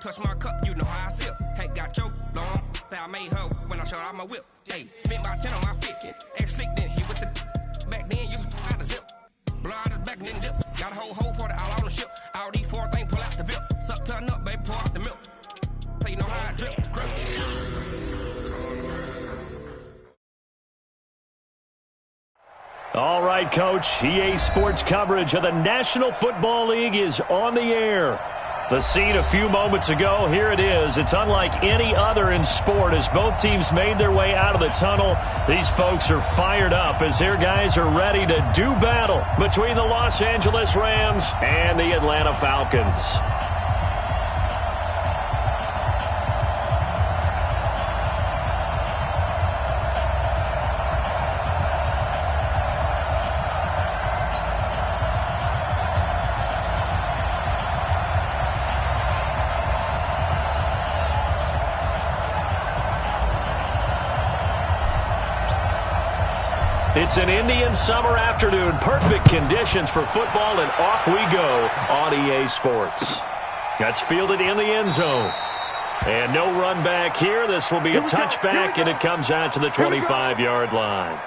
touch my cup, you know how I sip. Hey, got your long, I made her when I showed out my whip. Hey, spent my 10 on my fit. Ex-slick, then he with the back then, used to out the zip. Blood is back and then dip. Got a whole party all on the ship. All these four things pull out the VIP. Suck, turn up, baby, pour out the milk. So you know how I drip. All right, Coach. EA Sports coverage of the National Football League is on the air. The scene a few moments ago, here it is. It's unlike any other in sport as both teams made their way out of the tunnel. These folks are fired up as their guys are ready to do battle between the Los Angeles Rams and the Atlanta Falcons. It's an Indian summer afternoon. Perfect conditions for football, and off we go on EA Sports. That's fielded in the end zone. And no run back here. This will be a touchback, and it comes out to the 25-yard line.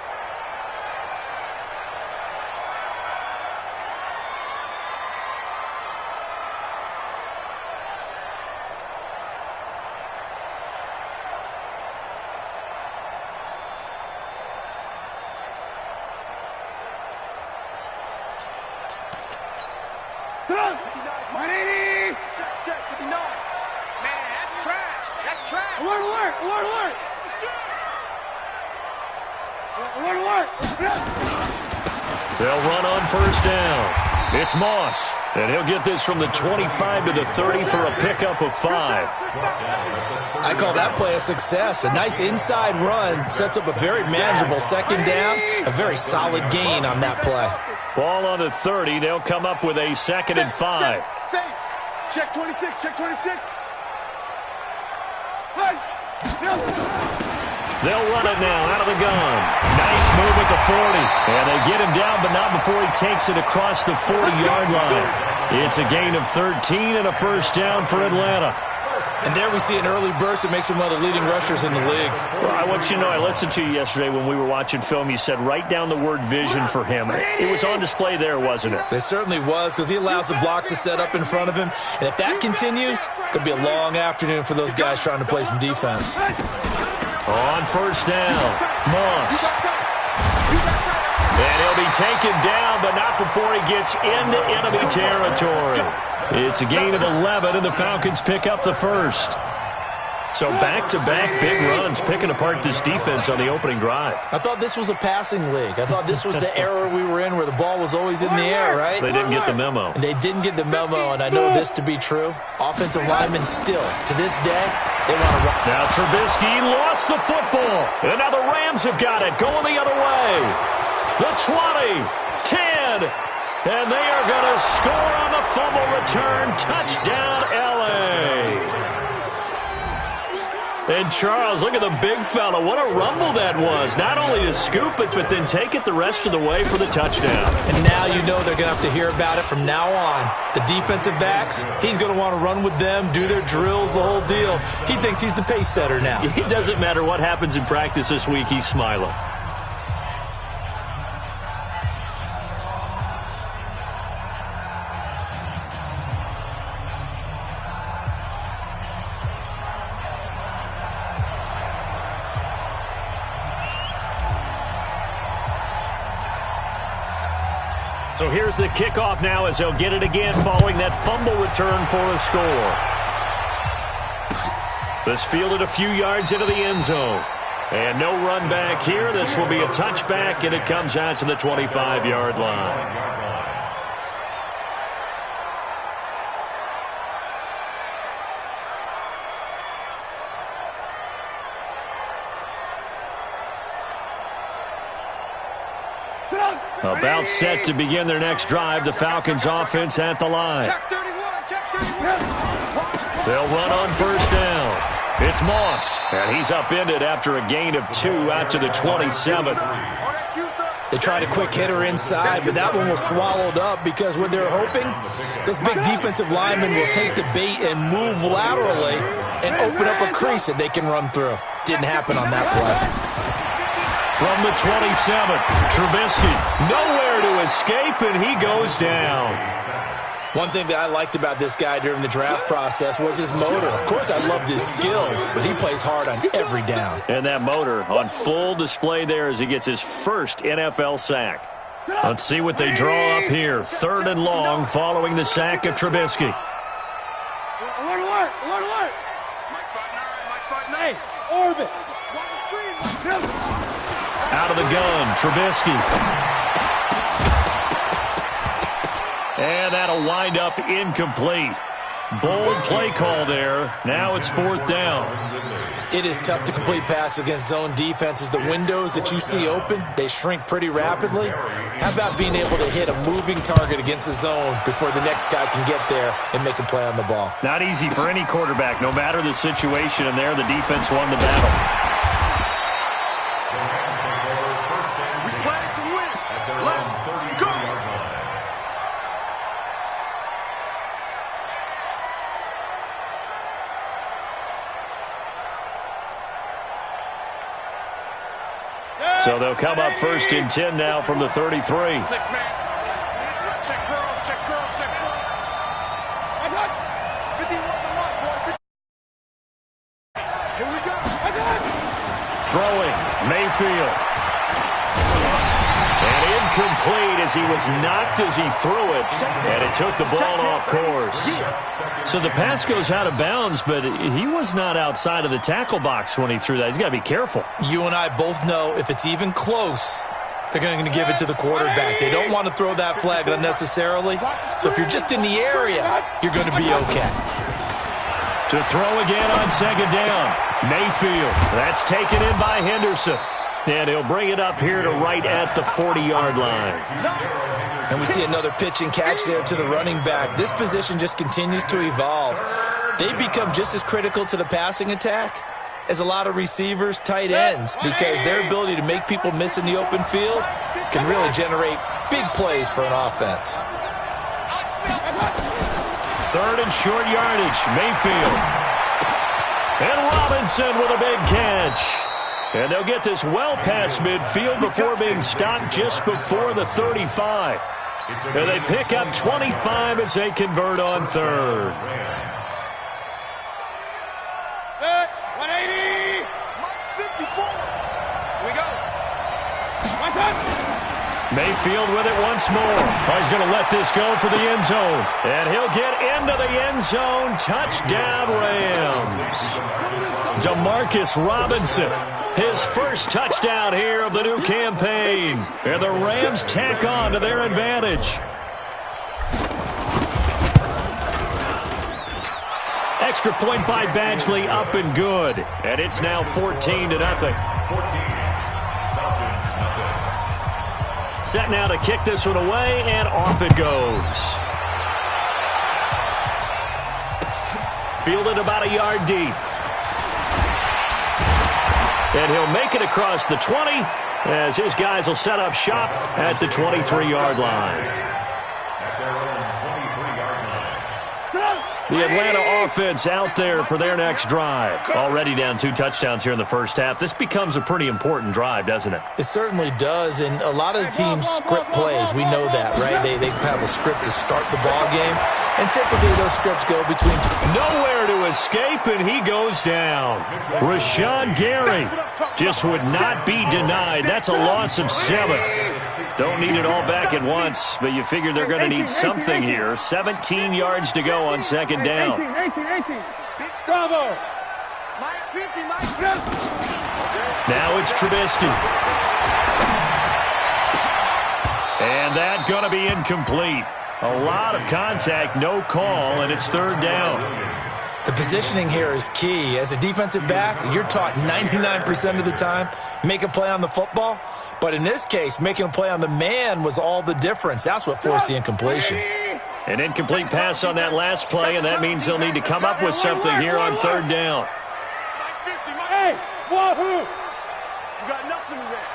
They'll run on first down. It's Moss, and he'll get this from the 25 to the 30 for a pickup of 5. I call that play a success. A nice inside run sets up a very manageable second down, a very solid gain on that play. Ball on the 30. They'll come up with a 2nd and 5. Check 26, check 26. They'll run it now out of the gun. Nice move at the 40. And they get him down, but not before he takes it across the 40-yard line. It's a gain of 13 and a first down for Atlanta. And there we see an early burst that makes him one of the leading rushers in the league. Well, I want you to know, I listened to you yesterday when we were watching film. You said write down the word vision for him. It was on display there, wasn't it? It certainly was, because he allows the blocks to set up in front of him. And if that continues, could be a long afternoon for those guys trying to play some defense. On first down, Moss. And he'll be taken down, but not before he gets into enemy territory. It's a gain of 11, and the Falcons pick up the first. So back-to-back big runs, picking apart this defense on the opening drive. I thought this was a passing league. I thought this was the era we were in where the ball was always in the air, right? They didn't get the memo. And they didn't get the memo, and I know this to be true. Offensive linemen still, to this day, they want to run. Now Trubisky lost the football. And now the Rams have got it, going the other way. The 20, 10, and they are going to score on the fumble return. Touchdown, L.A. And Charles, look at the big fella. What a rumble that was. Not only to scoop it, but then take it the rest of the way for the touchdown. And now you know they're going to have to hear about it from now on. The defensive backs, he's going to want to run with them, do their drills, the whole deal. He thinks he's the pace setter now. It doesn't matter what happens in practice this week. He's smiling. So here's the kickoff now as they'll get it again following that fumble return for a score. This fielded a few yards into the end zone. And no run back here. This will be a touchback, and it comes out to the 25-yard line. About set to begin their next drive. The Falcons offense at the line. They'll run on first down. It's Moss, and he's upended after a gain of 2 out to the 27. They tried a quick hitter inside, but that one was swallowed up because what they're hoping, those big defensive linemen will take the bait and move laterally and open up a crease that they can run through. Didn't happen on that play. From the 27, Trubisky, nowhere to escape, and he goes down. One thing that I liked about this guy during the draft process was his motor. Of course, I loved his skills, but he plays hard on every down. And that motor on full display there as he gets his first NFL sack. Let's see what they draw up here. 3rd and long following the sack of Trubisky. Alert, alert, alert, alert. Hey, orbit. Out of the gun, Trubisky. And that'll wind up incomplete. Bold play call there. Now it's 4th down. It is tough to complete passes against zone defenses. The windows that you see open, they shrink pretty rapidly. How about being able to hit a moving target against a zone before the next guy can get there and make a play on the ball? Not easy for any quarterback, no matter the situation. And there, the defense won the battle. So they'll come up 1st and 10 now from the 33. 6 man. Check girls, check girls, check girls. I got 51 to 1, boy. Here we go. I got Throwing, Mayfield. And incomplete as he was knocked as he threw it. And it took the ball off course. So the pass goes out of bounds, but he was not outside of the tackle box when he threw that. He's got to be careful. You and I both know if it's even close, they're going to give it to the quarterback. They don't want to throw that flag unnecessarily. So if you're just in the area, you're going to be okay. To throw again on 2nd down. Mayfield. That's taken in by Henderson. And he'll bring it up here to right at the 40-yard line. And we see another pitch and catch there to the running back. This position just continues to evolve. They become just as critical to the passing attack as a lot of receivers, tight ends, because their ability to make people miss in the open field can really generate big plays for an offense. 3rd and short yardage, Mayfield. And Robinson with a big catch. And they'll get this well past midfield before being stopped just before the 35. And they pick up 25 as they convert on 3rd. 180. 54. Here we go. Mayfield with it once more. Oh, he's going to let this go for the end zone. And he'll get into the end zone. Touchdown, Rams. Demarcus Robinson. His first touchdown here of the new campaign. And the Rams tack on to their advantage. Extra point by Badgley, up and good. And it's now 14-0. Set now to kick this one away, and off it goes. Fielded about a yard deep. And he'll make it across the 20 as his guys will set up shop at the 23-yard line. The Atlanta offense out there for their next drive. Already down 2 touchdowns here in the first half. This becomes a pretty important drive, doesn't it? It certainly does, and a lot of the teams script plays. We know that, right? They have a script to start the ball game, and typically those scripts go between... Nowhere to escape, and he goes down. Rashawn Gary just would not be denied. That's a loss of 7. Don't need it all back at once, but you figure they're going to need something here. 17 yards to go on 2nd down. 18. Bravo. Now it's Trubisky. And that going to be incomplete. A lot of contact, no call, and it's 3rd down. The positioning here is key. As a defensive back, you're taught 99% of the time, make a play on the football. But in this case, making a play on the man was all the difference. That's what forced the incompletion. An incomplete pass on that last play, and that means they'll need to come up with something here on 3rd down. Hey, wahoo! You got nothing there.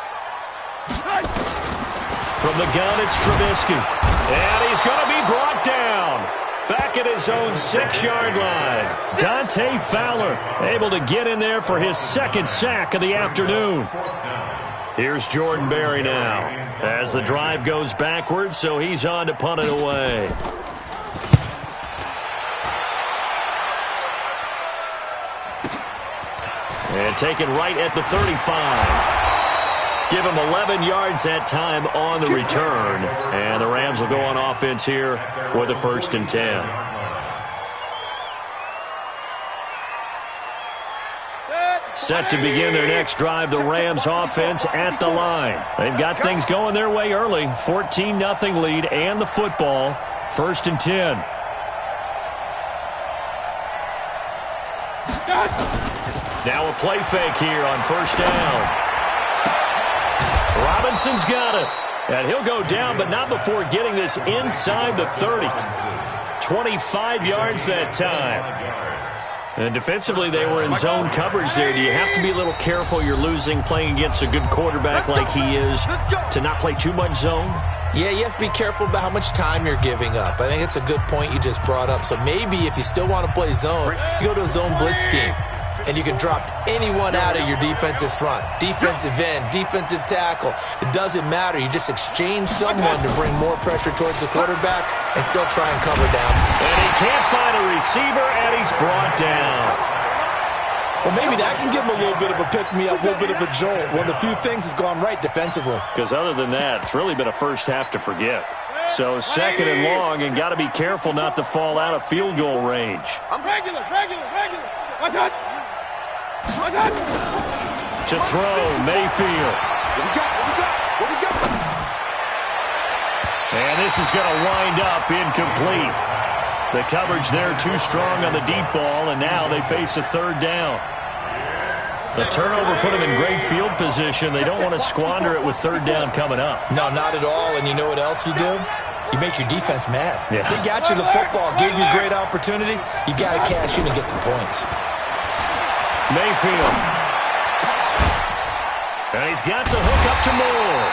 From the gun, it's Trubisky. And he's going to be brought down. Back at his own 6-yard line. Dante Fowler able to get in there for his second sack of the afternoon. Here's Jordan Berry now. As the drive goes backwards, so he's on to punt it away. And taken right at the 35. Give him 11 yards that time on the return. And the Rams will go on offense here with a 1st and 10. Set to begin their next drive, the Rams offense at the line. They've got things going their way early. 14-0 lead and the football. 1st and 10. Now a play fake here on 1st down. Robinson's got it. And he'll go down, but not before getting this inside the 30. 25 yards that time. And defensively, they were in zone coverage there. Do you have to be a little careful you're losing playing against a good quarterback like he is to not play too much zone? Yeah, you have to be careful about how much time you're giving up. I think it's a good point you just brought up. So maybe if you still want to play zone, you go to a zone blitz scheme. And you can drop anyone out of your defensive front. Defensive end, defensive tackle. It doesn't matter. You just exchange someone to bring more pressure towards the quarterback and still try and cover down. And he can't find a receiver, and he's brought down. Well, maybe that can give him a little bit of a pick-me-up, a little bit of a jolt. One of the few things has gone right defensively. Because other than that, it's really been a first half to forget. So 2nd and long, and got to be careful not to fall out of field goal range. I'm regular. Watch out. To throw, Mayfield. What we got? And this is going to wind up incomplete. The coverage there too strong on the deep ball, and now they face a 3rd down. The turnover put them in great field position. They don't want to squander it with 3rd down coming up. No, not at all. And you know what else you do? You make your defense mad. Yeah. They got you the football, gave you a great opportunity. You got to cash in and get some points. Mayfield. And he's got the hook up to Moore.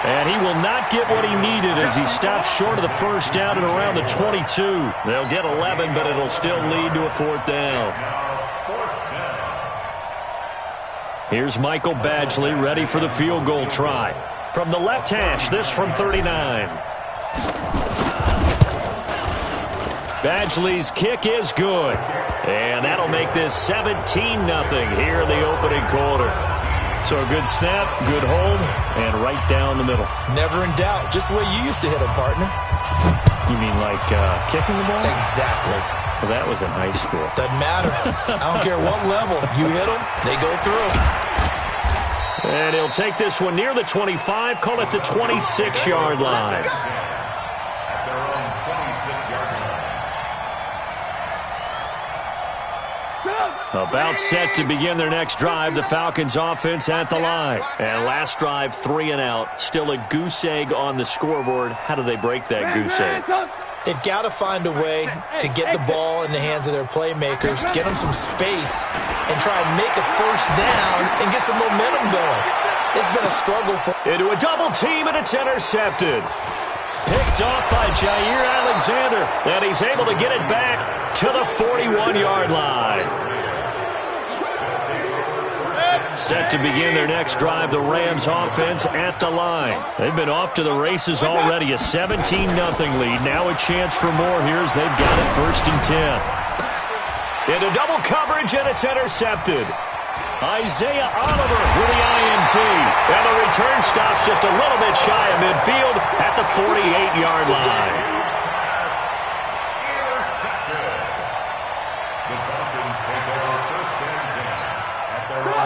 And he will not get what he needed as he stops short of the 1st down at around the 22. They'll get 11, but it'll still lead to a 4th down. Here's Michael Badgley ready for the field goal try. From the left hash, this from 39. Badgley's kick is good. And that'll make this 17-0 here in the opening quarter. So a good snap, good hold, and right down the middle. Never in doubt. Just the way you used to hit them, partner. You mean like kicking the ball? Exactly. Well, that was in high school. Doesn't matter. I don't care what level. You hit them, they go through. And he'll take this one near the 25, call it the 26-yard line. About set to begin their next drive, the Falcons offense at the line. And last drive, 3 and out. Still a goose egg on the scoreboard. How do they break that goose egg? They've got to find a way to get the ball in the hands of their playmakers, get them some space, and try and make a 1st down and get some momentum going. It's been a struggle for... Into a double team, and it's intercepted. Picked off by Jair Alexander. And he's able to get it back to the 41-yard line. Set to begin their next drive, the Rams offense at the line. They've been off to the races already, a 17-0 lead. Now a chance for more here as they've got it 1st and 10. Into double coverage, and it's intercepted. Isaiah Oliver with the INT. And the return stops just a little bit shy of midfield at the 48-yard line.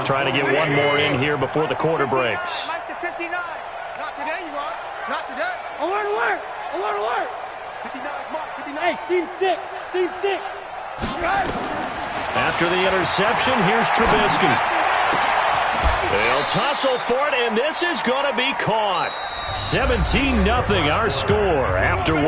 Trying to get one more in here before the quarter breaks. Mike to 59. Not today, you are. Not today. Alert. 59, Mark, 59. Hey, seam 6. After the interception, here's Trubisky. They'll tussle for it, and this is going to be caught. 17-0 our score after 1.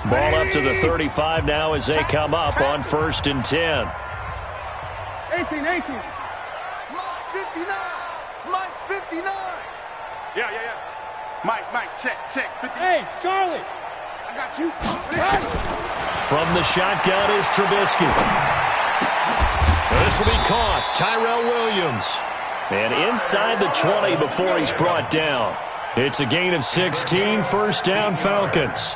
Ball up to the 35 now as they come up on 1st and 10. 18. Mike's 59. Mike's 59. Yeah. Mike, check. 50. Hey, Charlie. I got you. From the shotgun is Trubisky. This will be caught. Tyrell Williams. And inside the 20 before he's brought down. It's a gain of 16, first down Falcons.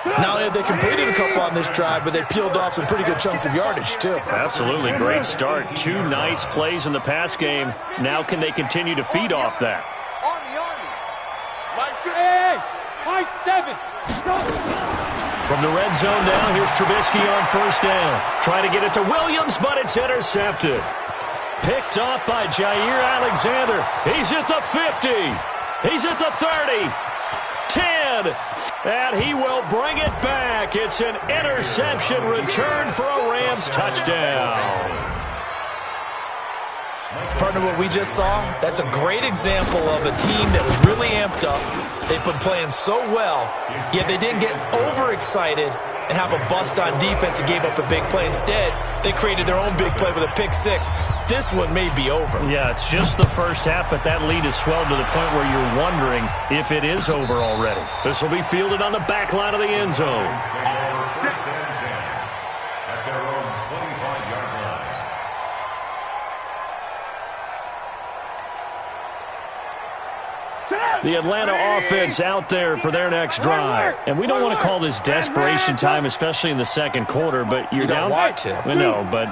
Not only have they completed a couple on this drive, but they peeled off some pretty good chunks of yardage, too. Absolutely great start. 2 nice plays in the pass game. Now can they continue to feed off that? Army. Hey, high 7. From the red zone now, here's Trubisky on first down. Trying to get it to Williams, but it's intercepted. Picked off by Jair Alexander. He's at the 50. He's at the 30. 10, and he will bring it back. It's an interception return for a Rams touchdown. Partner, what we just saw, that's a great example of a team that was really amped up. They've been playing so well, yet they didn't get overexcited and have a bust on defense and gave up a big play. Instead, they created their own big play with a pick 6. This one may be over. Yeah, it's just the first half, but that lead has swelled to the point where you're wondering if it is over already. This will be fielded on the back line of the end zone. The Atlanta offense out there for their next drive. And we don't want to call this desperation time, especially in the second quarter, but you're down. You don't want to. No, but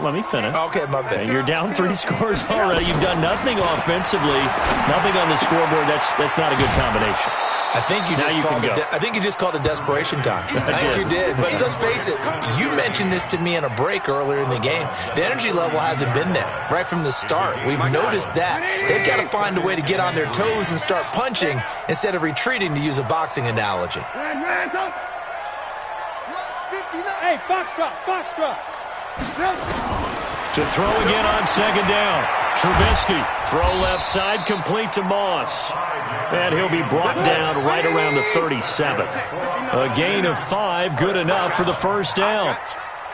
let me finish. Okay, my bad. You're down 3 scores already. You've done nothing offensively, nothing on the scoreboard. That's not a good combination. I think you just called it desperation time. I think you did. But let's face it, you mentioned this to me in a break earlier in the game. The energy level hasn't been there right from the start. We've noticed that. They've got to find a way to get on their toes and start punching instead of retreating, to use a boxing analogy. Hey, Foxtrot. To throw again on second down. Trubisky, throw left side, complete to Moss. And he'll be brought down right around the 37. A gain of 5, good enough for the first down.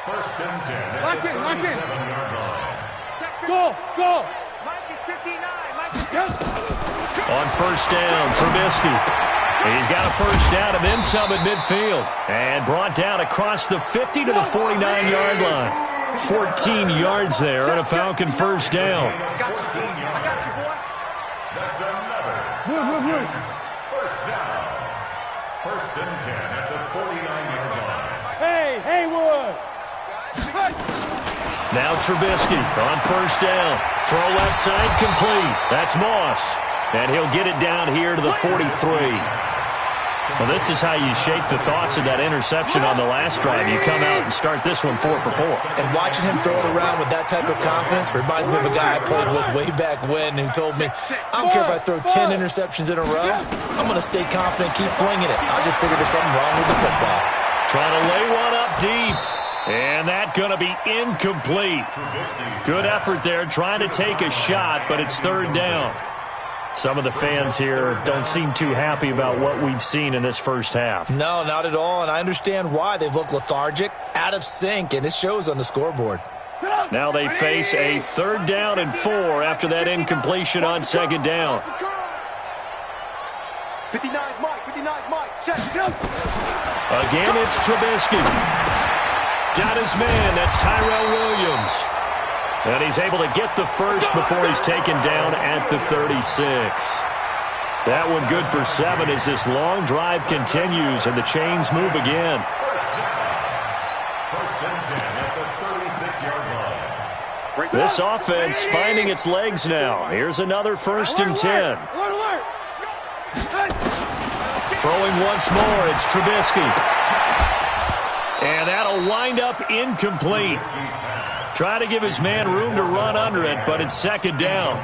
Lock in. Go. Mike is 59. On first down, Trubisky. He's got a first down and then some at midfield. And brought down across the 50 to the 49-yard line. 14 yards there and a Falcon first down. I got you, boy. That's another. Good. First down. First and 10 at the 49-yard line. Hey, Haywood. Now Trubisky on first down. Throw left side, complete. That's Moss. And he'll get it down here to the 43. Well, this is how you shake the thoughts of that interception on the last drive. You come out and start this one 4 for 4. And watching him throw it around with that type of confidence reminds me of a guy I played with way back when who told me, I don't care if I throw 10 interceptions in a row. I'm going to stay confident, keep flinging it. I just figured there's something wrong with the football. Trying to lay one up deep. And that's going to be incomplete. Good effort there, trying to take a shot, but it's third down. Some of the fans here don't seem too happy about what we've seen in this first half. No, not at all, and I understand why. They've looked lethargic, out of sync, and it shows on the scoreboard. Now they face a third down and 4 after that incompletion on second down. 59 Mike. Jump. Again, it's Trubisky. Got his man. That's Tyrell Williams. And he's able to get the first before he's taken down at the 36. That one good for 7 as this long drive continues and the chains move again. First and 10 at the 36-yard line. This offense finding its legs now. Here's another first and 10. Throwing once more, it's Trubisky. And that'll wind up incomplete. Try to give his man room to run under it, but it's second down.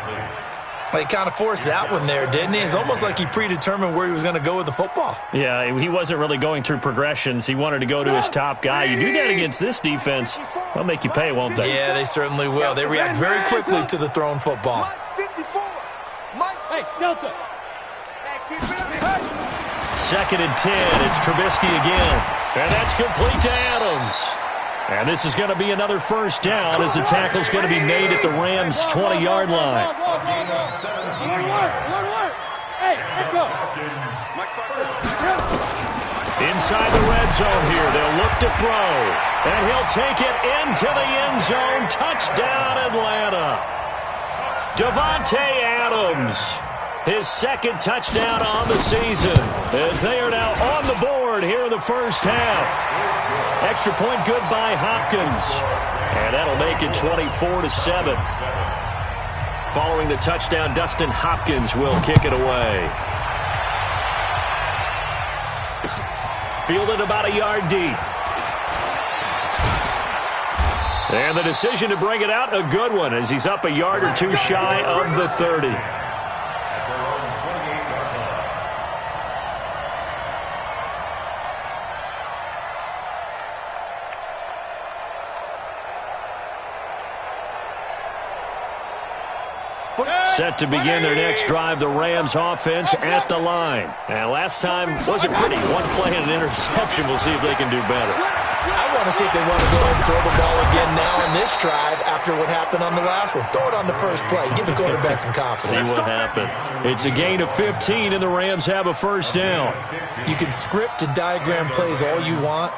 Well, he kind of forced that one there, didn't he? It's almost like he predetermined where he was going to go with the football. Yeah, he wasn't really going through progressions. He wanted to go to his top guy. You do that against this defense, they'll make you pay, won't they? Yeah, they certainly will. They react very quickly to the thrown football. Hey, Delta. Second and 10, it's Trubisky again. And that's complete to Adams. And this is going to be another first down as the tackle's going to be made at the Rams' 20-yard line. Inside the red zone here, they'll look to throw. And he'll take it into the end zone. Touchdown, Atlanta. Davante Adams, his second touchdown on the season, as they are now on the board here in the first half. Extra point good by Hopkins. And that'll make it 24-7. Following the touchdown, Dustin Hopkins will kick it away. Fielded about a yard deep. And the decision to bring it out, a good one, as he's up a yard or two shy of the 30. Set to begin their next drive, the Rams offense at the line. And last time wasn't pretty. One play and an interception. We'll see if they can do better. I want to see if they want to go ahead and throw the ball again now in this drive after what happened on the last one. Throw it on the first play. Give the quarterback some confidence. See what happens. It's a gain of 15, and the Rams have a first down. You can script and diagram plays all you want,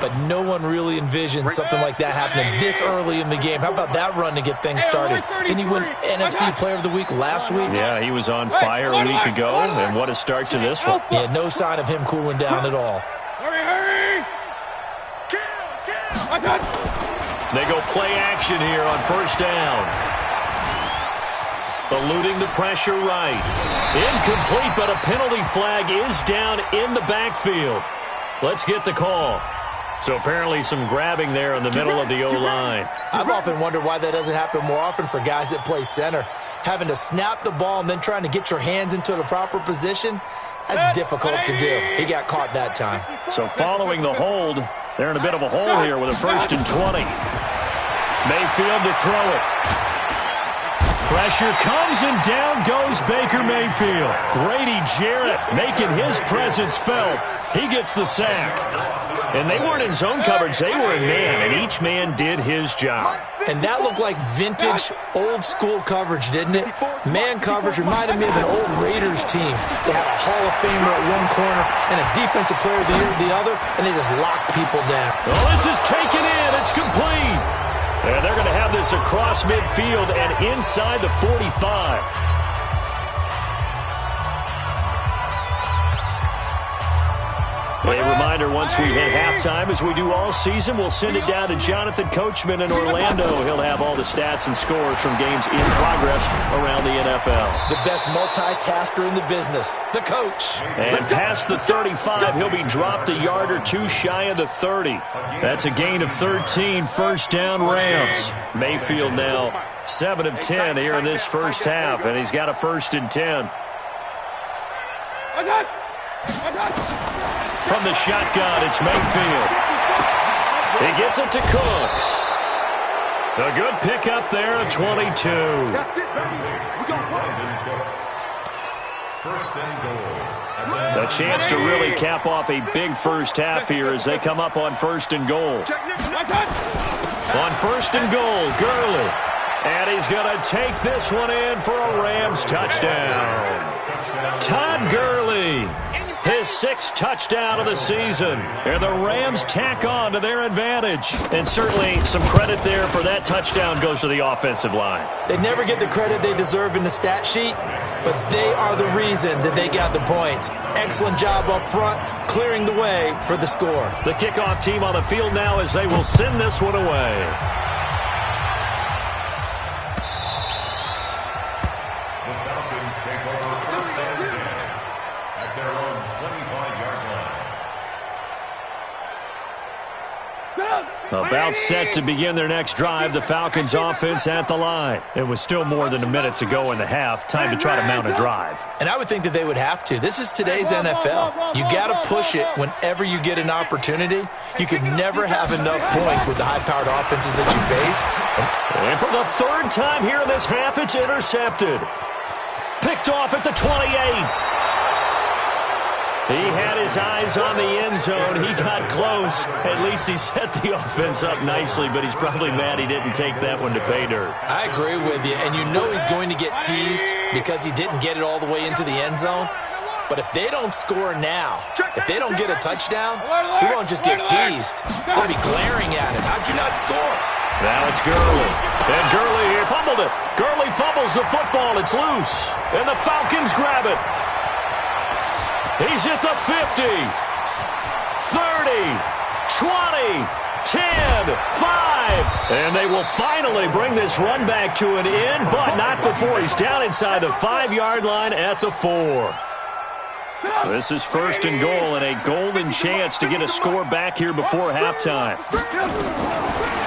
but no one really envisions something like that happening this early in the game. How about that run to get things started? Didn't he win NFC Player of the Week last week? Yeah, he was on fire a week ago, and what a start to this one. Yeah, no sign of him cooling down at all. Hurry! They go play action here on first down. Eluding the pressure right. Incomplete, but a penalty flag is down in the backfield. Let's get the call. So apparently some grabbing there in the middle of the O-line. I've often wondered why that doesn't happen more often for guys that play center. Having to snap the ball and then trying to get your hands into the proper position, that's difficult to do. He got caught that time. So following the hold, they're in a bit of a hole here with a 1st and 20. Mayfield to throw it. Pressure comes and down goes Baker Mayfield. Grady Jarrett making his presence felt. He gets the sack. And they weren't in zone coverage, they were in man, and each man did his job. And that looked like vintage, old-school coverage, didn't it? Man coverage reminded me of an old Raiders team. They had a Hall of Famer at one corner and a Defensive Player of the Year at the other, and they just locked people down. Well, this is taken in. It's complete. And they're going to have this across midfield and inside the 45. A reminder, once we hit halftime, as we do all season, we'll send it down to Jonathan Coachman in Orlando. He'll have all the stats and scores from games in progress around the NFL. The best multitasker in the business, the coach. And past the 35, he'll be dropped a yard or two shy of the 30. That's a gain of 13, first down Rams. Mayfield now 7 of 10 here in this first half, and he's got a 1st and 10. From the shotgun, it's Mayfield. He gets it to Cooks. A good pickup there at 22. A chance to really cap off a big first half here as they come up on 1st and goal. On 1st and goal, Gurley. And he's going to take this one in for a Rams touchdown. Todd Gurley. His 6th touchdown of the season. And the Rams tack on to their advantage. And certainly some credit there for that touchdown goes to the offensive line. They never get the credit they deserve in the stat sheet, but they are the reason that they got the points. Excellent job up front, clearing the way for the score. The kickoff team on the field now as they will send this one away. About set to begin their next drive, the Falcons offense at the line. It was still more than a minute to go in the half. Time to try to mount a drive. And I would think that they would have to. This is today's NFL. You got to push it whenever you get an opportunity. You could never have enough points with the high-powered offenses that you face. And for the 3rd time here in this half, it's intercepted. Picked off at the 28. He had his his eyes on the end zone. He got close. At least he set the offense up nicely, but he's probably mad he didn't take that one to pay dirt. I agree with you, and you know he's going to get teased because he didn't get it all the way into the end zone. But if they don't score now, if they don't get a touchdown, he won't just get teased. They'll be glaring at him. How'd you not score? Now it's Gurley. And Gurley here fumbled it. Gurley fumbles the football. It's loose. And the Falcons grab it. He's at the 50, 30, 20, 10, 5. And they will finally bring this run back to an end, but not before he's down inside the 5-yard line at the 4. This is 1st and goal and a golden chance to get a score back here before halftime.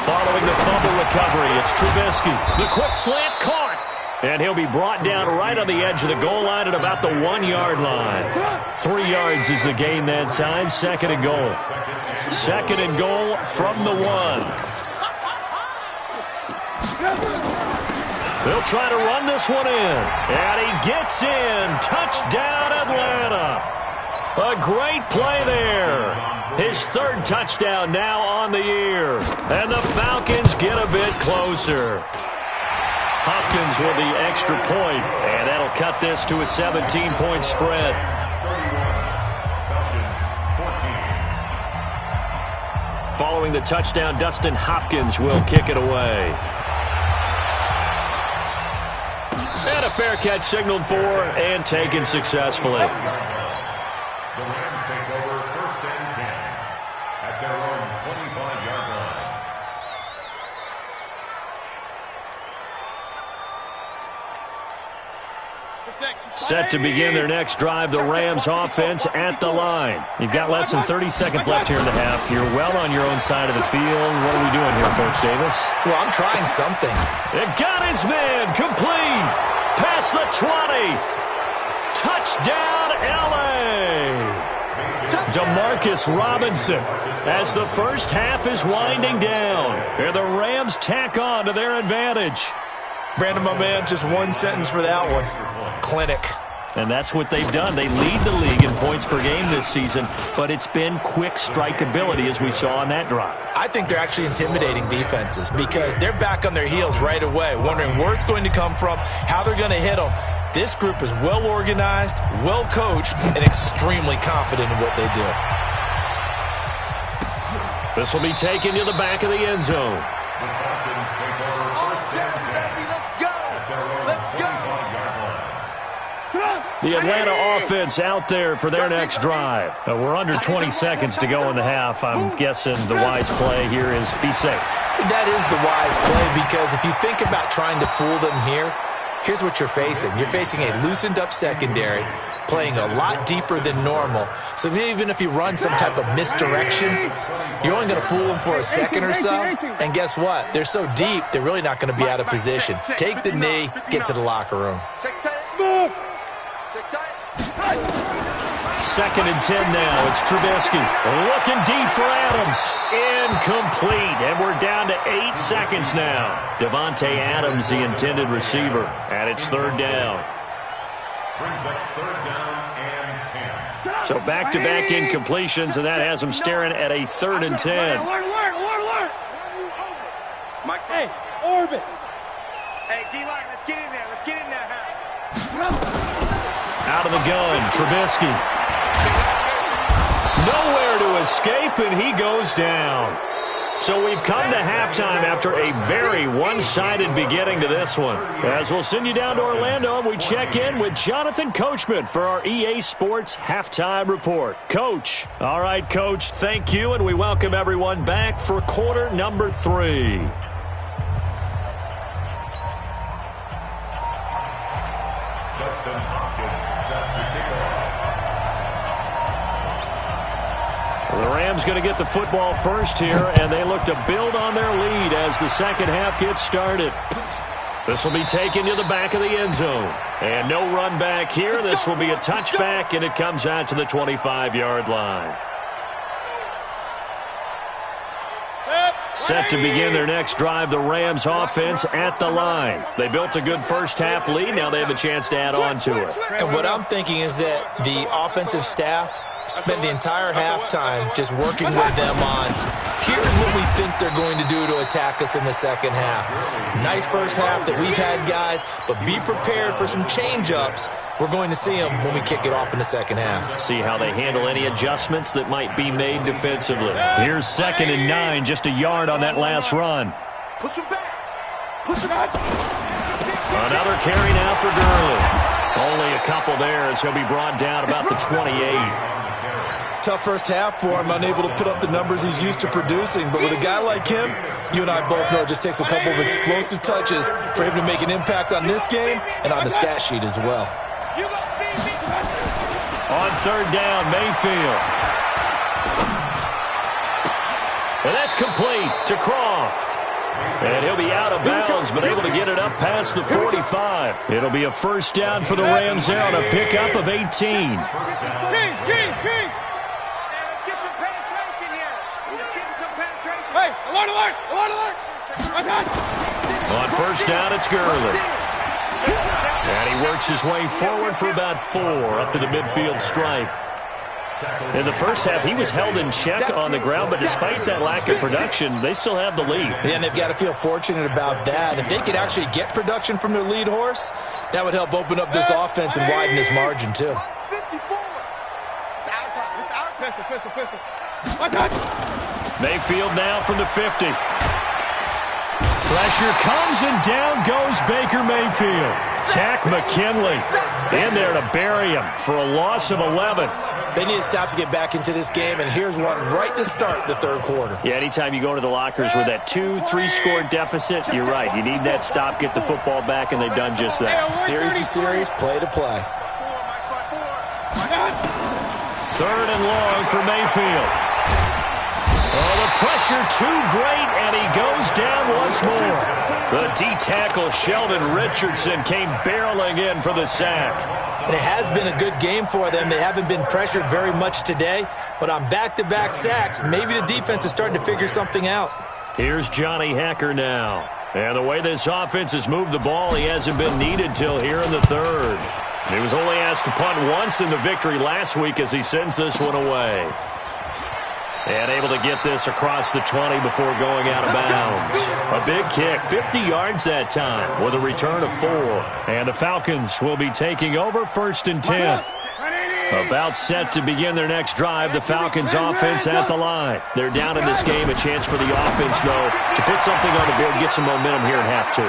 Following the fumble recovery, it's Trubisky. The quick slant caught. And he'll be brought down right on the edge of the goal line at about the 1-yard line. 3 yards is the gain that time. 2nd and goal. 2nd and goal from the 1. They'll try to run this one in. And he gets in. Touchdown, Atlanta. A great play there. His 3rd touchdown now on the year. And the Falcons get a bit closer. Hopkins with the extra point, and that'll cut this to a 17-point spread. 31, 14. Following the touchdown, Dustin Hopkins will kick it away. And a fair catch signaled for and taken successfully. The Rams take over 1st and 10 at their own 25-yard line. Set to begin their next drive, the Rams offense at the line. You've got less than 30 seconds left here in the half. You're well on your own side of the field. What are we doing here, Coach Davis? Well, I'm trying something. It got his man complete. Past the 20. Touchdown, L.A. Demarcus Robinson as the first half is winding down. And the Rams tack on to their advantage. Brandon, my man, just one sentence for that one. Clinic. And that's what they've done. They lead the league in points per game this season, but it's been quick strike ability as we saw on that drive. I think they're actually intimidating defenses because they're back on their heels right away, wondering where it's going to come from, how they're going to hit them. This group is well organized, well coached, and extremely confident in what they do. This will be taken to the back of the end zone. The Falcons take over 1st and 10 at their own 25-yard line. The Atlanta offense out there for their next drive. We're under 20 seconds to go in the half. I'm guessing the wise play here is be safe. That is the wise play because if you think about trying to fool them here, here's what you're facing. You're facing a loosened-up secondary, playing a lot deeper than normal. So even if you run some type of misdirection, you're only going to fool them for a second or so. And guess what? They're so deep, they're really not going to be out of position. Take the knee, get to the locker room. 2nd and 10 now. It's Trubisky looking deep for Adams. Incomplete. And we're down to 8 seconds now. Devontae Adams, the intended receiver. And it's 3rd down. Brings up 3rd down and 10. So back-to-back incompletions, and that has them staring at a 3rd and 10. Hey, Orbit. Hey, D-line, let's get in there. Let's get in there. Out of the gun, Trubisky. Nowhere to escape, and he goes down. So we've come to halftime after a very one-sided beginning to this one. As we'll send you down to Orlando, we check in with Jonathan Coachman for our EA Sports Halftime Report. Coach. All right, Coach, thank you, and we welcome everyone back for quarter number 3. Dustin Hopkins set to kick off. The Rams going to get the football first here, and they look to build on their lead as the second half gets started. This will be taken to the back of the end zone. And no run back here. This will be a touchback, and it comes out to the 25-yard line. Set to begin their next drive, the Rams offense at the line. They built a good first half lead. Now they have a chance to add on to it. And what I'm thinking is that the offensive staff spent the entire halftime just working with them on, here's what we think they're going to do to attack us in the second half. Nice first half that we've had, guys, but be prepared for some change-ups. We're going to see them when we kick it off in the second half. See how they handle any adjustments that might be made defensively. Here's 2nd and 9, just a yard on that last run. Push him back. Push him back. Another carry now for Gurley. Only a couple there as he'll be brought down about the 28. Tough first half for him, unable to put up the numbers he's used to producing. But with a guy like him, you and I both know it just takes a couple of explosive touches for him to make an impact on this game and on the stat sheet as well. On 3rd down, Mayfield. And that's complete to Croft. And he'll be out of bounds, but able to get it up past the 45. It'll be a first down for the Rams there on a pickup of 18. Hey, alert, alert, alert, alert! On first down, it's Gurley. And he works his way forward for about 4 up to the midfield stripe. In the first half, he was held in check on the ground, but despite that lack of production, they still have the lead. Yeah, and they've got to feel fortunate about that. If they could actually get production from their lead horse, that would help open up this offense and widen this margin, too. 54. It's our time. It's our time. Pistol. Mayfield now from the 50. Pressure comes and down goes Baker Mayfield. Tack McKinley in there to bury him for a loss of 11. They need to stop to get back into this game, and here's one right to start the third quarter. Yeah, anytime you go to the lockers with that 2-3 score deficit, you're right. You need that stop, get the football back, and they've done just that. Series to series, play to play. 3rd and long for Mayfield. Oh, the pressure too great, and he goes down once more. The D-tackle Sheldon Richardson came barreling in for the sack. And it has been a good game for them. They haven't been pressured very much today, but on back-to-back sacks, maybe the defense is starting to figure something out. Here's Johnny Hacker now. And the way this offense has moved the ball, he hasn't been needed till here in the 3rd. He was only asked to punt once in the victory last week as he sends this one away. And able to get this across the 20 before going out of bounds. A big kick, 50 yards that time with a return of 4. And the Falcons will be taking over 1st and 10. About set to begin their next drive, the Falcons offense at the line. They're down in this game, a chance for the offense, though, to put something on the board, get some momentum here in half 2.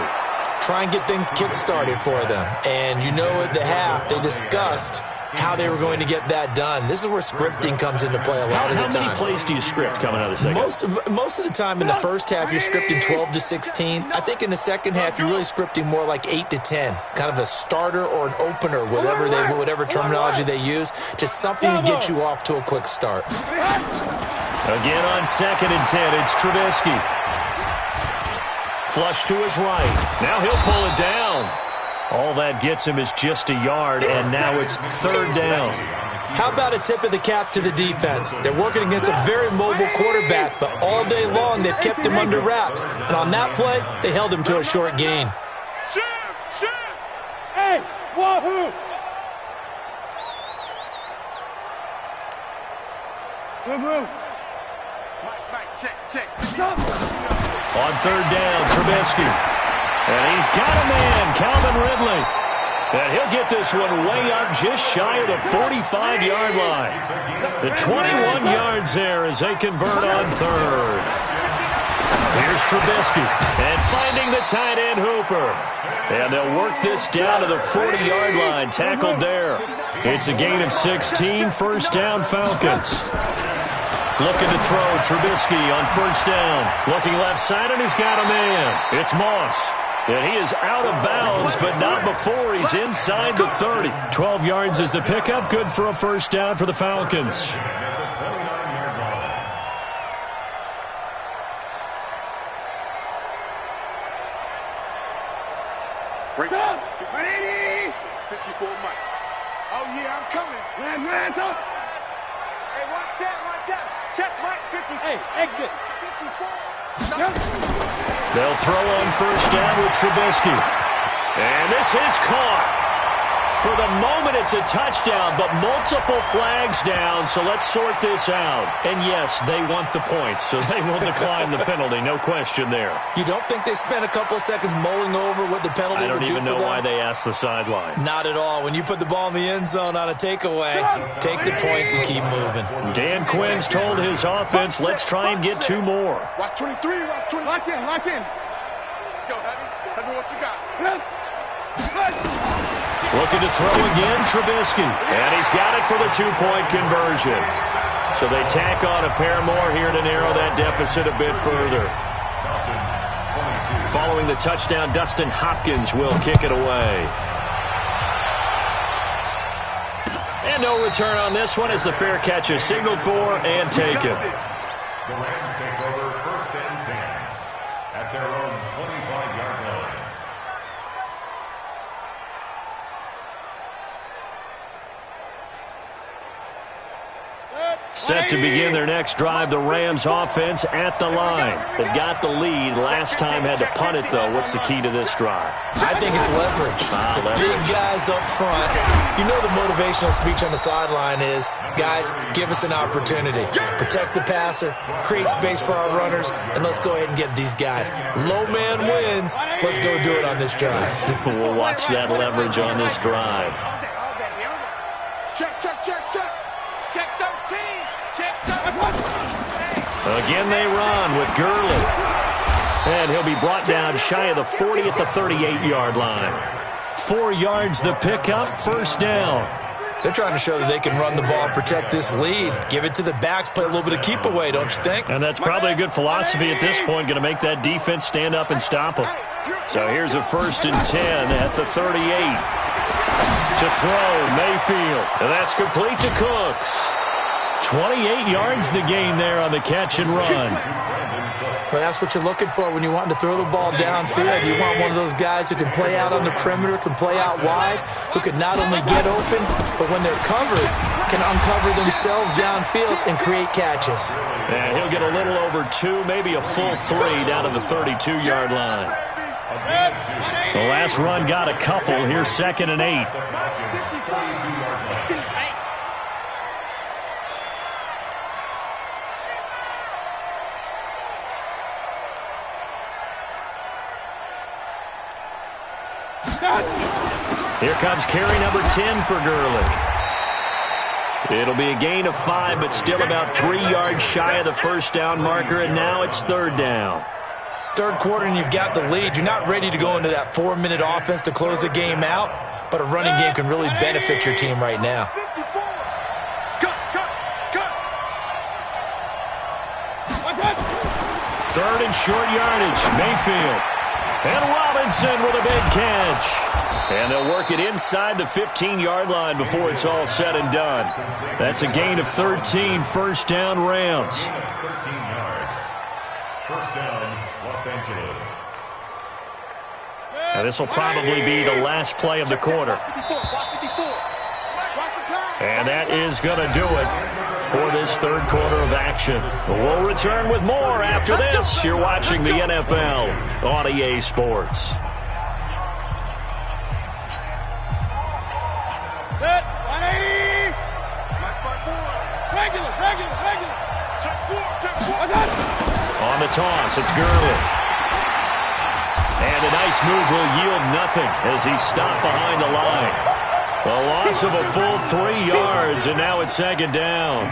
Try and get things kick-started for them. And you know at the half, they discussed how they were going to get that done. This is where scripting comes into play a lot of the time. How many plays do you script coming out of the second? Most of the time in the first half, you're scripting 12 to 16. I think in the second half, you're really scripting more like 8 to 10. Kind of a starter or an opener, whatever terminology they use. Just something to get you off to a quick start. Again on 2nd and 10, it's Trubisky. Flush to his right. Now he'll pull it down. All that gets him is just a yard, and now it's 3rd down. How about a tip of the cap to the defense? They're working against a very mobile quarterback, but all day long they've kept him under wraps. And on that play, they held him to a short gain. Shoot! Hey, wahoo! Move. Mike, check. On 3rd down, Trubisky. And he's got a man, Calvin Ridley. And he'll get this one way up just shy of the 45-yard line. The 21 yards there as they convert on 3rd. Here's Trubisky. And finding the tight end Hooper. And they'll work this down to the 40-yard line, tackled there. It's a gain of 16, 1st down Falcons. Looking to throw, Trubisky on 1st down. Looking left side, and he's got a man. It's Moss. And he is out of bounds, but not before he's inside the 30. 12 yards is the pickup. Good for a 1st down for the Falcons. Break up. Ready? 54 Mike. Oh, yeah, I'm coming. Man, up. Hey, watch out. Check Mike, 50. Hey, exit. 54. They'll throw on 1st down with Trubisky. And this is caught. For the moment, it's a touchdown, but multiple flags down, so let's sort this out. And yes, they want the points, so they will decline the penalty, no question there. You don't think they spent a couple of seconds mulling over what the penalty would do for them? I don't even know why they asked the sideline. Not at all. When you put the ball in the end zone on a takeaway, take the points and keep moving. Dan Quinn's told his offense, let's try and get 2 more. Watch 23, watch 20. Lock in, lock in. Let's go, Heavy. Heavy, what you got? Looking to throw again, Trubisky. And he's got it for the 2-point conversion. So they tack on a pair more here to narrow that deficit a bit further. Following the touchdown, Dustin Hopkins will kick it away. And no return on this one as the fair catch is signaled for and taken. The Rams take over 1st and 10 at their own 25-yard line. Set to begin their next drive, the Rams offense at the line. They've got the lead. Last time had to punt it, though. What's the key to this drive? I think it's leverage. The big guys up front. You know the motivational speech on the sideline is, guys, give us an opportunity. Protect the passer, create space for our runners, and let's go ahead and get these guys. Low man wins. Let's go do it on this drive. We'll watch that leverage on this drive. Check, check, check, check. Check 13. Check 13. Again they run with Gurley. And he'll be brought down shy of the 40 at the 38-yard line. 4 yards the pickup, 1st down. They're trying to show that they can run the ball, protect this lead. Give it to the backs, play a little bit of keep away, don't you think? And that's probably a good philosophy at this point, going to make that defense stand up and stop them. So here's a 1st and 10 at the 38. To throw, Mayfield. And that's complete to Cooks. 28 yards the gain there on the catch and run. Well, that's what you're looking for when you want to throw the ball downfield. You want one of those guys who can play out on the perimeter, can play out wide, who can not only get open, but when they're covered, can uncover themselves downfield and create catches. And he'll get a little over 2, maybe a full 3 down to the 32-yard line. The last run got a couple. Here's 2nd and 8. Here comes carry number 10 for Gurley. It'll be a gain of 5, but still about 3 yards shy of the 1st down marker, and now it's 3rd down. 3rd quarter and you've got the lead. You're not ready to go into that 4-minute offense to close the game out, but a running game can really benefit your team right now. Third and short yardage, Mayfield. And Robinson with a big catch. And they'll work it inside the 15-yard line before it's all said and done. That's a gain of 13, 1st down Rams. 13 yards. 1st down, Los Angeles. Now this will probably be the last play of the quarter. And that is going to do it for this 3rd quarter of action. We'll return with more after this. You're watching the NFL on EA Sports. On the toss, it's Gurley. And a nice move will yield nothing as he's stopped behind the line. A loss of a full 3 yards, and now it's 2nd down.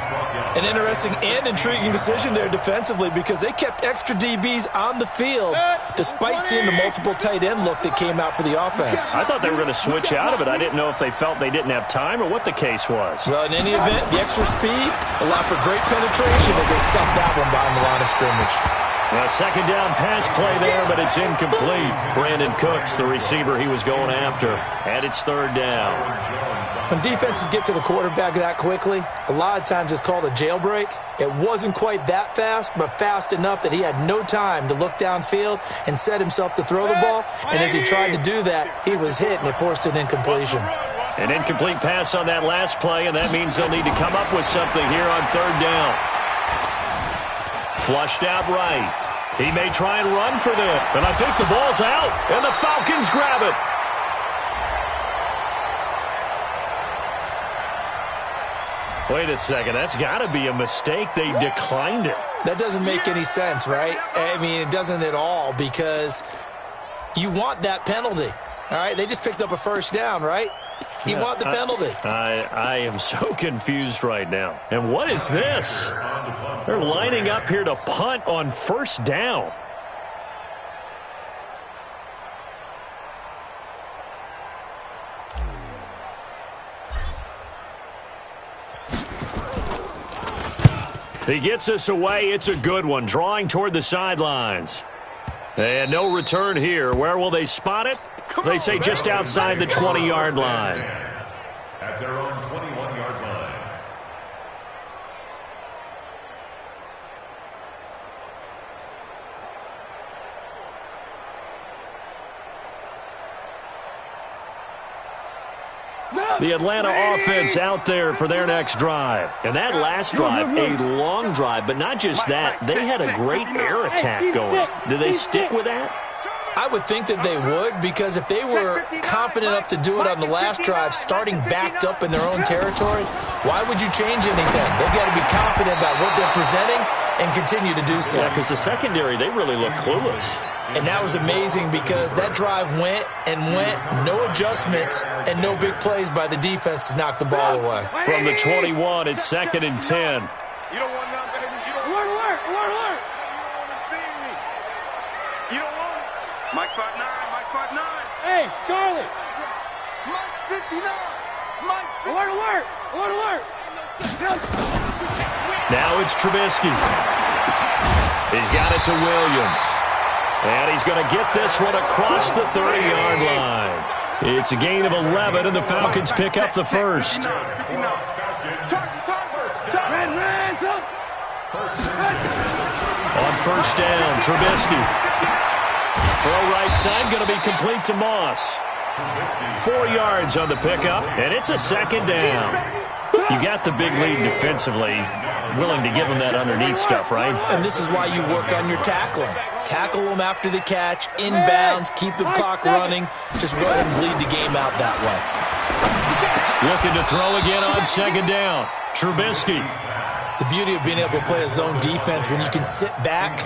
An interesting and intriguing decision there defensively because they kept extra DBs on the field despite seeing the multiple tight end look that came out for the offense. I thought they were going to switch out of it. I didn't know if they felt they didn't have time or what the case was. Well, in any event, the extra speed allowed for great penetration as they stuffed that one behind the line of scrimmage. A 2nd down pass play there, but it's incomplete. Brandon Cooks, the receiver he was going after. And it's 3rd down. When defenses get to the quarterback that quickly, a lot of times it's called a jailbreak. It wasn't quite that fast, but fast enough that he had no time to look downfield and set himself to throw the ball. And as he tried to do that, he was hit, and it forced an incompletion. An incomplete pass on that last play, and that means they'll need to come up with something here on 3rd down. Flushed out right. He may try and run for them, but I think the ball's out, and the Falcons grab it. Wait a second. That's got to be a mistake. They declined it. That doesn't make any sense, right? I mean, it doesn't at all, because you want that penalty. All right, they just picked up a first down, right? You want the penalty. I am so confused right now. And what is this? They're lining up here to punt on first down. He gets us away. It's a good one, drawing toward the sidelines. And no return here. Where will they spot it? They say just outside the 20-yard line. At their own 21-yard line. The Atlanta offense out there for their next drive. And that last drive, a long drive, but not just that. They had a great air attack going. Do they stick with that? I would think that they would, because if they were confident enough to do it on the last drive, starting backed up in their own territory, why would you change anything? They've got to be confident about what they're presenting and continue to do so. Yeah, because the secondary, they really look clueless. And that was amazing, because that drive went and went, no adjustments and no big plays by the defense to knock the ball away. From the 21, it's 2nd and 10. You don't want none, baby. You don't want alert. You don't want to see me. You don't want it. Mike 5'9", Mike 5'9". Hey, Charlie. Mike's 59. Mike's 59. Alert. Now it's Trubisky. He's got it to Williams. And he's going to get this one across the 30-yard line. It's a gain of 11, and the Falcons pick up the first. On first down, Trubisky. Throw right side, going to be complete to Moss. 4 yards on the pickup, and it's a 2nd down. You got the big lead defensively, willing to give them that underneath stuff, right? And this is why you work on your tackling. Tackle them after the catch, inbounds, keep the clock running. Just go ahead and bleed the game out that way. Looking to throw again on 2nd down. Trubisky. The beauty of being able to play a zone defense, when you can sit back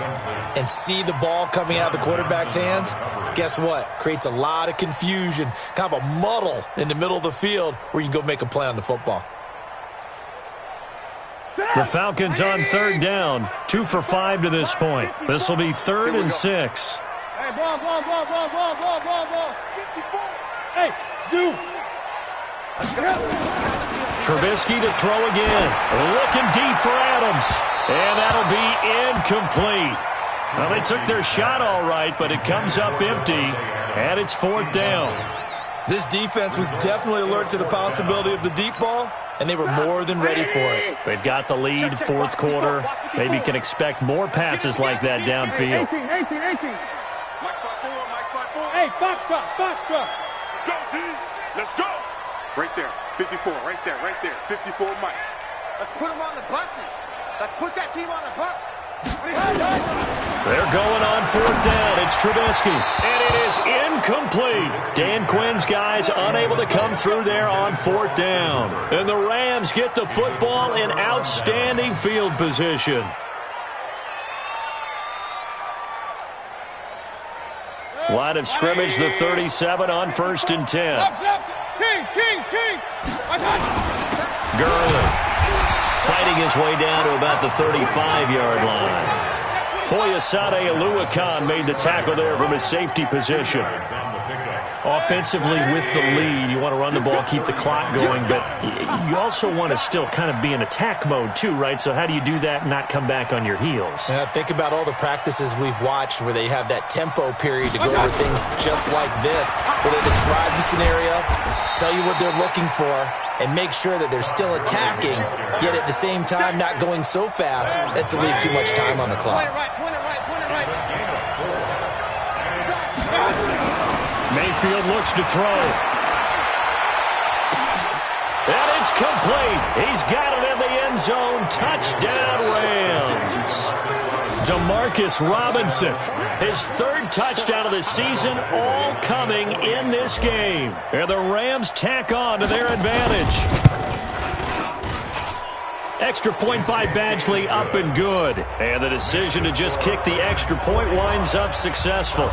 and see the ball coming out of the quarterback's hands, guess what? Creates a lot of confusion, kind of a muddle in the middle of the field where you can go make a play on the football. The Falcons on 3rd down, 2 for 5 to this point. This will be 3rd and 6. Hey, ball. 54. Hey, Zoo. Trubisky to throw again. Looking deep for Adams. And that'll be incomplete. Well, they took their shot all right, but it comes up empty, and it's 4th down. This defense was definitely alert to the possibility of the deep ball, and they were more than ready for it. They've got the lead, 4th quarter. Maybe can expect more passes like that downfield. 18. Mike 5'4". Hey, Foxtrot. Let's go, D. Let's go. Right there. 54. Right there. 54, Mike. Let's put him on the buses. Let's put that team on the bus. They're going on 4th down. It's Trubisky. And it is incomplete. Dan Quinn's guys unable to come through there on 4th down. And the Rams get the football in outstanding field position. Line of scrimmage, the 37 on 1st and 10. King. Gurley fighting his way down to about the 35-yard line. Foyesade Aluakan made the tackle there from his safety position. Offensively with the lead, you want to run the ball, keep the clock going, but you also want to still kind of be in attack mode too, right? So how do you do that and not come back on your heels? Think about all the practices we've watched where they have that tempo period to go over things just like this, where they describe the scenario, tell you what they're looking for, and make sure that they're still attacking, yet at the same time not going so fast as to leave too much time on the clock. Point it right. Mayfield looks to throw. And it's complete. He's got it in the end zone. Touchdown, Rams. Demarcus Robinson, his 3rd touchdown of the season, all coming in this game. And the Rams tack on to their advantage. Extra point by Badgley, up and good. And the decision to just kick the extra point winds up successful.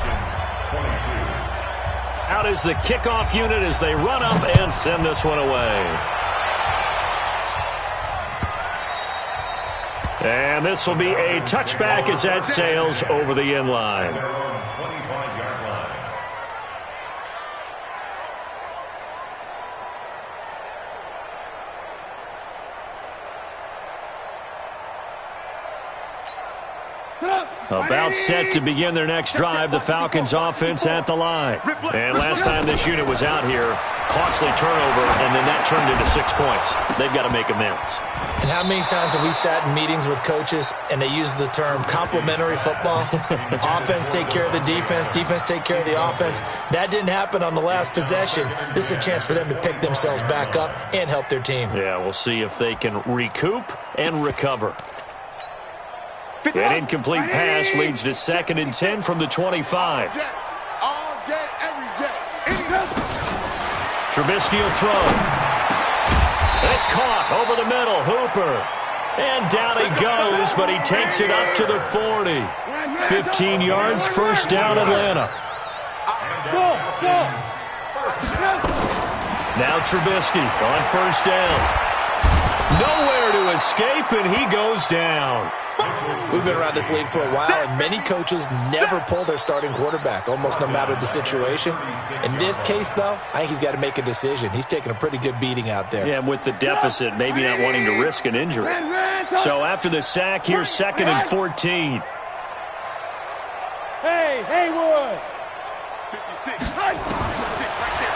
Out is the kickoff unit as they run up and send this one away. And this will be a touchback as that sails over the end line. About set to begin their next drive, the Falcons offense at the line. And last time this unit was out here, costly turnover, and then that turned into 6 points. They've got to make amends. And how many times have we sat in meetings with coaches and they use the term complementary football? Offense take care of the defense, defense take care of the offense. That didn't happen on the last possession. This is a chance for them to pick themselves back up and help their team. Yeah, we'll see if they can recoup and recover. An incomplete pass leads to 2nd and 10 from the 25. All day, every day. Trubisky will throw. It's caught over the middle. Hooper. And down he goes, but he takes it up to the 40. 15 yards, first down Atlanta. Now Trubisky on first down. Nowhere to escape, and he goes down. We've been around this league for a while, and many coaches never pull their starting quarterback, almost no matter the situation. In this case, though, I think he's got to make a decision. He's taking a pretty good beating out there. Yeah, with the deficit, maybe not wanting to risk an injury. So after the sack, here's 2nd and 14. Hey, Haywood. 56.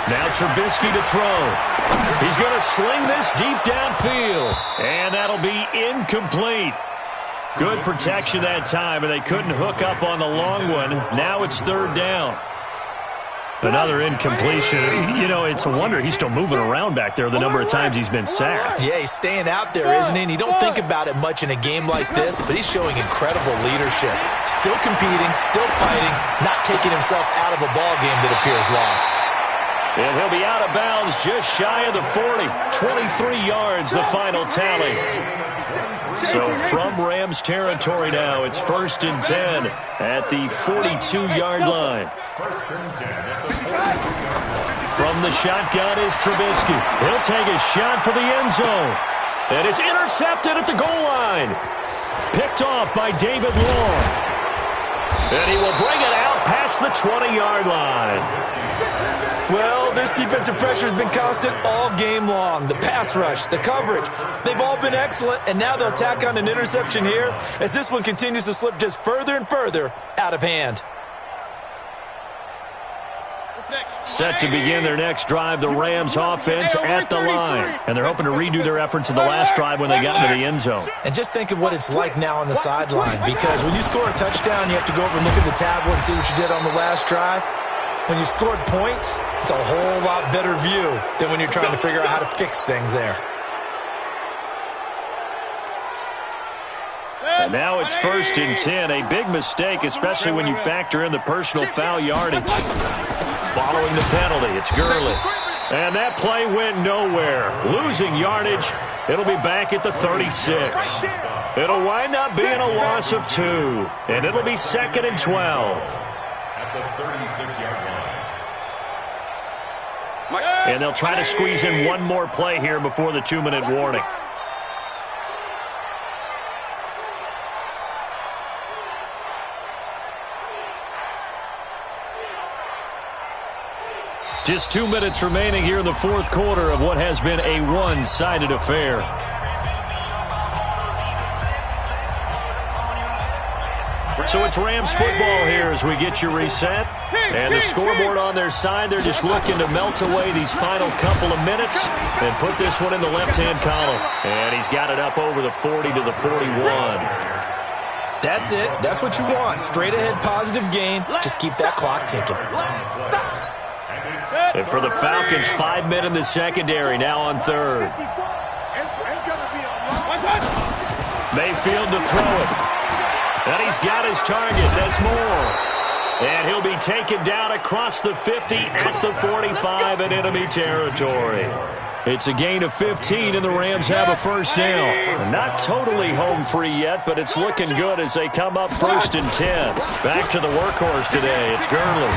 Now Trubisky to throw. He's going to sling this deep downfield, and that'll be incomplete. Good protection that time, and they couldn't hook up on the long one. Now it's 3rd down. Another incompletion. You know, it's a wonder he's still moving around back there the number of times he's been sacked. Yeah, he's staying out there, isn't he? And you don't think about it much in a game like this, but he's showing incredible leadership. Still competing, still fighting, not taking himself out of a ball game that appears lost. And he'll be out of bounds just shy of the 40. 23 yards, the final tally. So from Rams territory now, it's 1st and 10 at the 42-yard line. From the shotgun is Trubisky. He'll take a shot for the end zone. And it's intercepted at the goal line. Picked off by David Long. And he will bring it out past the 20-yard line. Well, this defensive pressure has been constant all game long. The pass rush, the coverage, they've all been excellent, and now they'll tack on an interception here as this one continues to slip just further and further out of hand. Set to begin their next drive, the Rams offense at the line. And they're hoping to redo their efforts in the last drive when they got into the end zone. And just think of what it's like now on the sideline, because when you score a touchdown, you have to go over and look at the tablet and see what you did on the last drive. When you scored points, it's a whole lot better view than when you're trying to figure out how to fix things there. And now it's 1st and 10. A big mistake, especially when you factor in the personal foul yardage. Following the penalty, it's Gurley. And that play went nowhere. Losing yardage, it'll be back at the 36. It'll wind up being a loss of 2. And it'll be 2nd and 12. At the 36-yard line. And they'll try to squeeze in one more play here before the 2-minute warning. Just 2 minutes remaining here in the 4th quarter of what has been a one-sided affair. So it's Rams football here as we get you reset. And the scoreboard on their side, they're just looking to melt away these final couple of minutes and put this one in the left-hand column. And he's got it up over the 40 to the 41. That's it. That's what you want. Straight ahead positive gain. Just keep that clock ticking. And for the Falcons, 5 men in the secondary, now on 3rd. Mayfield to throw it. And he's got his target. That's Moore. And he'll be taken down across the 50 at the 45 in enemy territory. It's a gain of 15, and the Rams have a first down. They're not totally home free yet, but it's looking good as they come up 1st and 10. Back to the workhorse today. It's Gurley.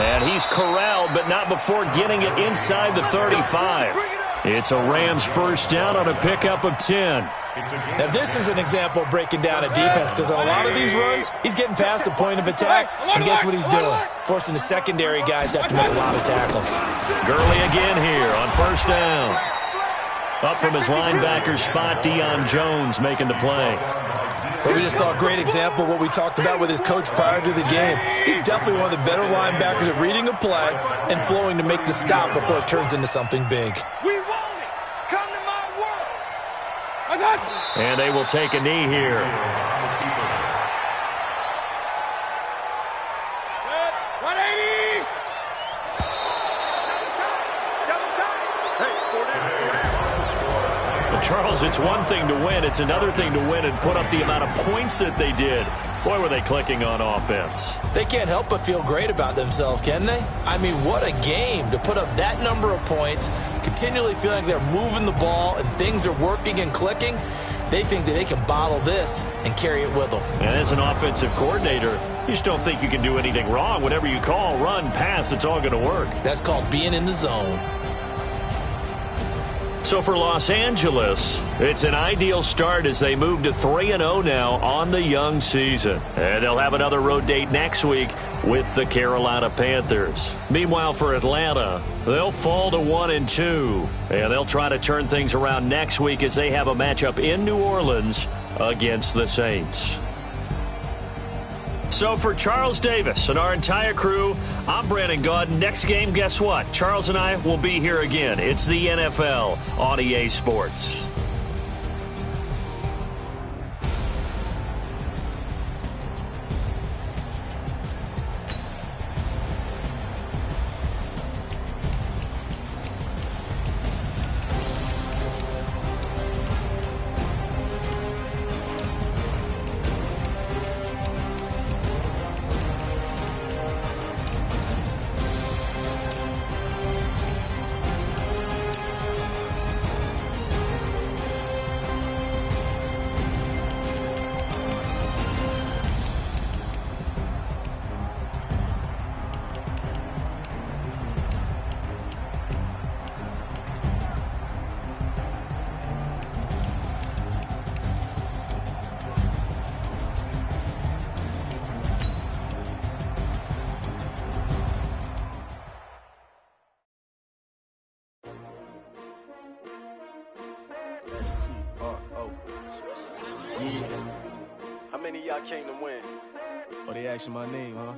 And he's corralled, but not before getting it inside the 35. It's a Rams first down on a pickup of 10. Now, this is an example of breaking down a defense, because on a lot of these runs, he's getting past the point of attack, and guess what he's doing? Forcing the secondary guys to have to make a lot of tackles. Gurley again here on first down. Up from his linebacker spot, Deion Jones making the play. But we just saw a great example of what we talked about with his coach prior to the game. He's definitely one of the better linebackers at reading a play and flowing to make the stop before it turns into something big. And they will take a knee here. Well, Charles, it's one thing to win. It's another thing to win and put up the amount of points that they did. Boy, were they clicking on offense. They can't help but feel great about themselves, can they? I mean, what a game to put up that number of points, continually feeling like they're moving the ball and things are working and clicking. They think that they can bottle this and carry it with them. And as an offensive coordinator, you just don't think you can do anything wrong. Whatever you call, run, pass, it's all going to work. That's called being in the zone. So for Los Angeles, it's an ideal start as they move to 3-0 now on the young season. And they'll have another road date next week with the Carolina Panthers. Meanwhile, for Atlanta, they'll fall to 1-2. And they'll try to turn things around next week as they have a matchup in New Orleans against the Saints. So for Charles Davis and our entire crew, I'm Brandon Gaudin. Next game, guess what? Charles and I will be here again. It's the NFL on EA Sports. How many of y'all came to win? Oh, they asking my name, huh?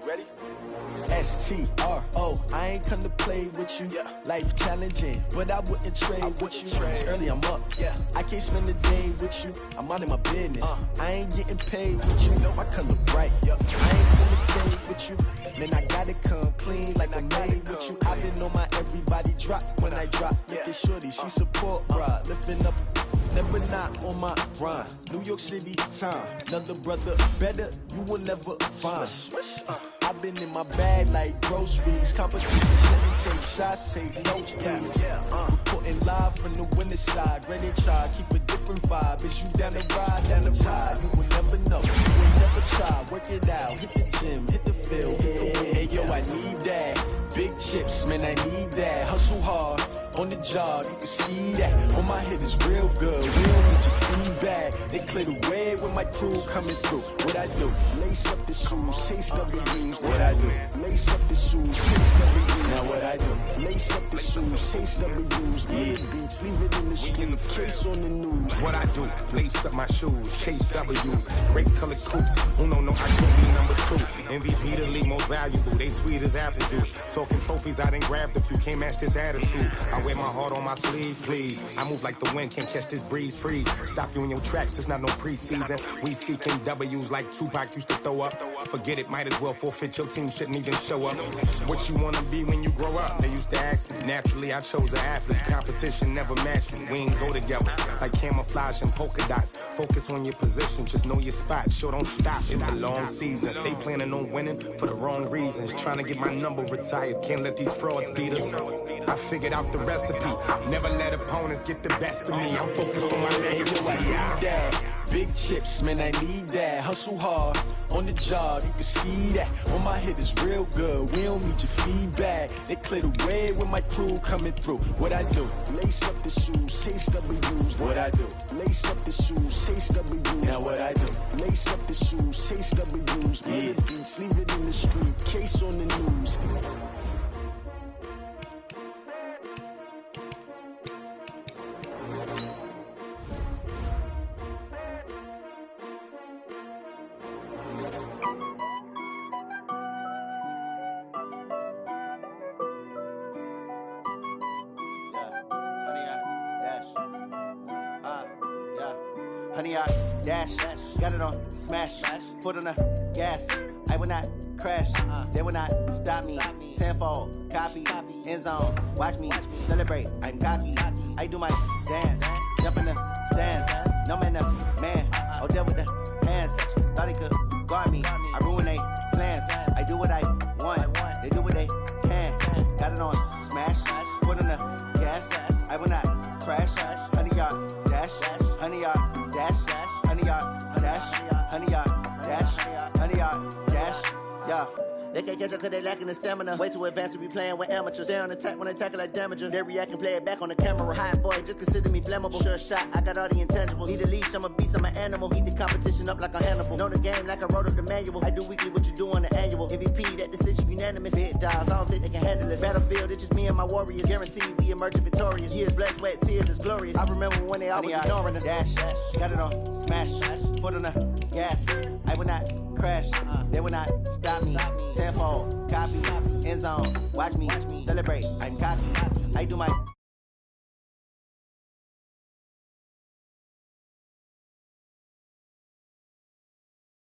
You ready? S-T-R-O, I ain't come to play with you. Yeah. Life challenging, but I wouldn't trade with you. It's early, I'm up. Yeah. I can't spend the day with you. I'm out of my business. I ain't getting paid with you. My color bright. Yep. I ain't gonna play with you. Man, I gotta come clean like I'm made with you. I've been on my everybody drop when I drop. Look at shorty, she support rod. Lifting up, never not on my grind. New York City time. Another brother better, you will never find. I've been in my bag like groceries. Competition shouldn't take shots, take notes, please. Reporting live from the winter side. Ready to try, keep a different vibe. Is you down the ride, down the tide? You will never know, you will never try. Work it out, hit the gym, hit the field. Hey yo, I need that. Big chips, man, I need that. Hustle hard, on the job, you can see that. On my head is real good, we don't need your feedback. They clear the way with my crew coming through. What I do? Lace up the shoes, chase W's. What I do? Lace up the shoes, chase W's. Now what I do? Lace up the shoes, chase W's. Yeah, beats, leave it in the street, case on the news. What I do? Lace up my shoes, chase W's. Great colored coops. Uno, no, I could be number 2. MVP, the league most valuable. They sweet as apple juice. Talking trophies, I done grabbed a few. Can't match this attitude. I wear my heart on my sleeve, please. I move like the wind, can't catch this breeze, freeze. Stop you in your tracks, it's not no preseason. We seeking W's like Tupac used to throw up. Forget it, might as well forfeit. Your team shouldn't even show up. What you wanna be when you grow up? They used to ask me. Naturally, I chose an athlete. Competition never matched me. We ain't go together like camouflage and polka dots. Focus on your position, just know your spot. Sure, don't stop. It's a long season. They planning on winning for the wrong reasons. Trying to get my number retired. Can't let these frauds beat us. I figured out the recipe. Never let opponents get the best of me. I'm focused on my legacy. Big chips, man, I need that. Hustle hard on the job, you can see that. On my hit is real good. We don't need your feedback. They clear the way with my crew coming through. What I do? Lace up the shoes, chase W's. What I do? Lace up the shoes, chase W's. Now what I do? Lace up the shoes, chase W's. Yeah. Beats, leave it in the street, case on the news. Honey, I dash, got it on smash, foot on the gas. I will not crash, they will not stop me. Tenfold, copy, end zone, watch me celebrate. I'm cocky, I do my dance, jump in the stands. No man, man, oh there with the hands. Thought he could guard me, I ruin they plans. I do what I want, they do what they can. Got it on smash, foot on the gas. I will not crash, honey, y'all dash, honey, y'all. Dash, honey, y'all, dash, honey, y'all, dash, honey, y'all, dash, yeah. They can't catch up cause they lacking the stamina. Way too advanced to be playing with amateurs. Stay on attack when they tackle like damager. They react and play it back on the camera. Hot boy, just consider me flammable. Sure shot, I got all the intangibles. Need a leash, I'm a beast, I'm an animal. Eat the competition up like a Hannibal. Know the game like I wrote up the manual. I do weekly what you do on the annual. MVP, that decision unanimous. Big dials, I don't think they can handle it. Battlefield, it's just me and my warriors. Guaranteed we emerging victorious. Years, blood, sweat, tears, is glorious. I remember when they always ignoring us. Dash, got it on smash, foot on the gas. I will not crash, they will not stop me. Tenfold, copy, end zone, watch me celebrate. I'm cocky, I do my